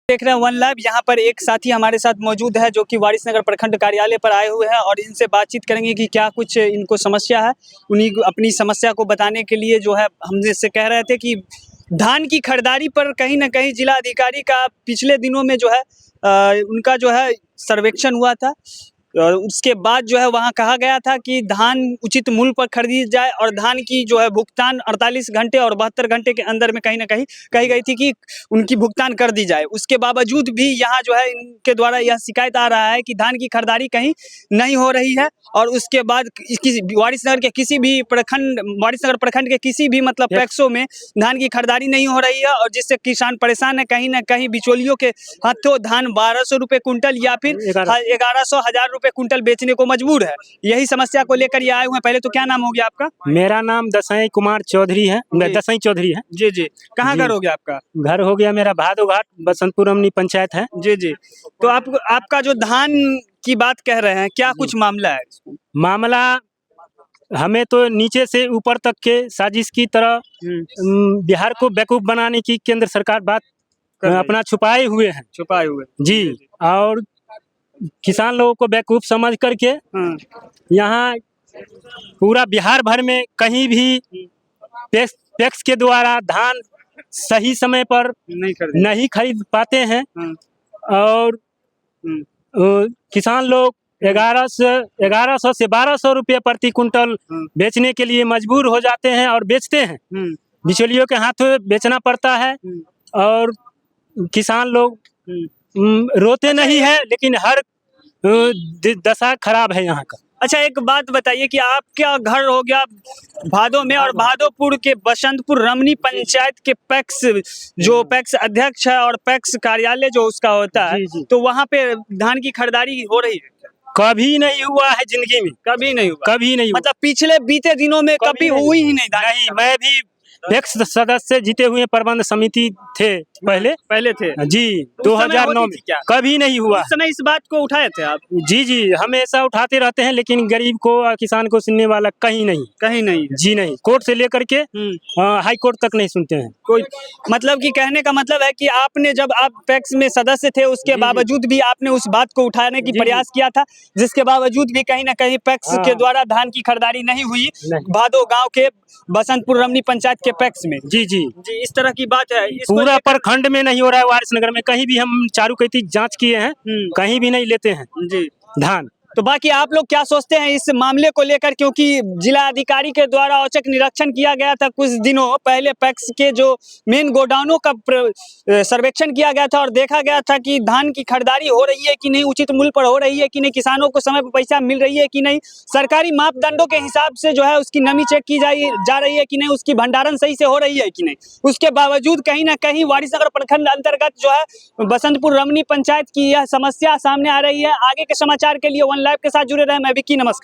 देख रहे हैं वन लाइव। यहाँ पर एक साथी हमारे साथ मौजूद है जो कि वारिसनगर प्रखंड कार्यालय पर आए हुए हैं और इनसे बातचीत करेंगे कि क्या कुछ इनको समस्या है। उन्हीं अपनी समस्या को बताने के लिए जो है हमसे से कह रहे थे कि धान की खरीदारी पर कहीं ना कहीं जिला अधिकारी का पिछले दिनों में जो है उनका जो है सर्वेक्षण हुआ था। उसके बाद जो है वहाँ कहा गया था कि धान उचित मूल्य पर खरीदी जाए और धान की जो है भुगतान 48 घंटे और 72 घंटे के अंदर में कहीं ना कहीं कही गई थी कि उनकी भुगतान कर दी जाए। उसके बावजूद भी यहाँ जो है इनके द्वारा यह शिकायत आ रहा है कि धान की खरीदारी कहीं नहीं हो रही है और उसके बाद वारिसनगर प्रखंड के किसी भी मतलब पैक्सों में धान की खरीदारी नहीं हो रही है और जिससे किसान परेशान है। कहीं ना कहीं बिचौलियों के हाथों धान 1200 रुपये कुंटल या फिर 1100 रुपये कुंटल बेचने को मजबूर है। यही समस्या को लेकर ये आए हुए हैं। पहले तो क्या नाम हो गया आपका? मेरा नाम दसाई कुमार चौधरी है। दसाई चौधरी है। जी जी। कहाँ घर हो गया आपका? घर हो गया मेरा भादो घाट, बसंतपुर अमनी पंचायत है। जी जी। तो आपका जो धान की बात कह रहे हैं, क्या कुछ मामला है? मामला हमें तो नीचे से ऊपर तक के साजिश की तरह बिहार को बेवकूफ बनाने की केंद्र सरकार बात अपना छुपाए हुए जी। और किसान लोगों को बेवकूफ समझ करके यहाँ पूरा बिहार भर में कहीं भी पैक्स के द्वारा धान सही समय पर नहीं खरीद पाते हैं और किसान लोग 1100 से 1200 रुपये प्रति कुंटल बेचने के लिए मजबूर हो जाते हैं और बेचते हैं। बिचौलियों के हाथों बेचना पड़ता है और किसान लोग रोते नहीं है, लेकिन हर दशा खराब है यहाँ का। अच्छा, एक बात बताइए कि आपका घर हो गया भादो में और भादोपुर के बसंतपुर रमनी पंचायत के पैक्स जो पैक्स अध्यक्ष है और पैक्स कार्यालय जो उसका होता है, तो वहाँ पे धान की खरीदारी हो रही है? कभी नहीं हुआ है जिंदगी में, कभी नहीं हुआ। कभी नहीं हुआ। मतलब पिछले बीते दिनों में कभी हुई ही नहीं। मैं भी पैक्स सदस्य जीते हुए प्रबंध समिति थे पहले थे जी। 2009 में कभी नहीं हुआ। उस समय इस बात को उठाए थे आप? जी जी, हमेशा उठाते रहते हैं, लेकिन गरीब को किसान को सुनने वाला कहीं नहीं जी नहीं। कोर्ट से लेकर के हाई कोर्ट तक नहीं सुनते हैं कोई। मतलब कि कहने का मतलब है कि आपने जब आप पैक्स में सदस्य थे उसके बावजूद भी आपने उस बात को उठाने की प्रयास किया था, जिसके बावजूद भी कहीं ना कहीं पैक्स के द्वारा धान की खरीदारी नहीं हुई भादो गाँव के बसंतपुर रमनी पंचायत के पैक्स में। जी जी जी, इस तरह की बात है। पूरा प्रखंड में नहीं हो रहा है। वारिसनगर में कहीं भी हम चारू कैती जांच किए हैं, कहीं भी नहीं लेते हैं जी धान। तो बाकी आप लोग क्या सोचते हैं इस मामले को लेकर? क्योंकि जिला अधिकारी के द्वारा औचक निरीक्षण किया गया था कुछ दिनों पहले, पैक्स के जो मेन गोडाउनों का सर्वेक्षण किया गया था और देखा गया था कि धान की खरीदारी हो रही है कि नहीं, उचित मूल्य पर हो रही है कि नहीं, किसानों को समय पर पैसा मिल रही है कि नहीं, सरकारी मापदंडों के हिसाब से जो है उसकी नमी चेक की जा रही है कि नहीं, उसकी भंडारण सही से हो रही है कि नहीं। उसके बावजूद कहीं ना कहीं वारिसनगर प्रखंड अंतर्गत जो है बसंतपुर रमनी पंचायत की यह समस्या सामने आ रही है। आगे के समाचार के लिए वन लाइव के साथ जुड़े रहे। मैं विक्की, नमस्कार।